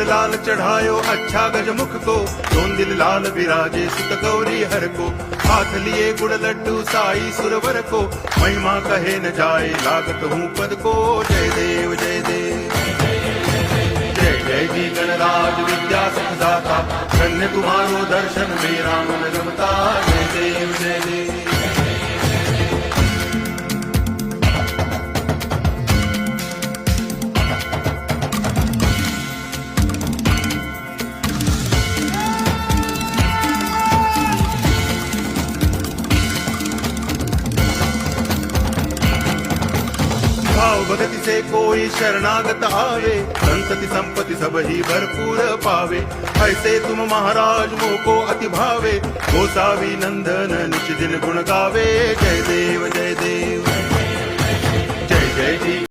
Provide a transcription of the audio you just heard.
सिर लाल चढ़ायो अच्छा गजमुख को, दोन दिल लाल विराजे सुत गौरी हर को। हाथ लिए गुड़ लड्डू साई सुरवर को, महिमा कहे न जाए लागत हूँ पद को। जय देव जय देव जय जय जी गणराज विद्या सुखदाता, धन्य तुम्हारो दर्शन मेरा मन रमता। जय देव जय देव। भाव भगति से कोई शरणागत आवे, संतति संपत्ति सब ही भरपूर पावे। ऐसे तुम महाराज मोको अति भावे, गोसावी नंदन निच दिन गुण गावे। जय देव जय देव।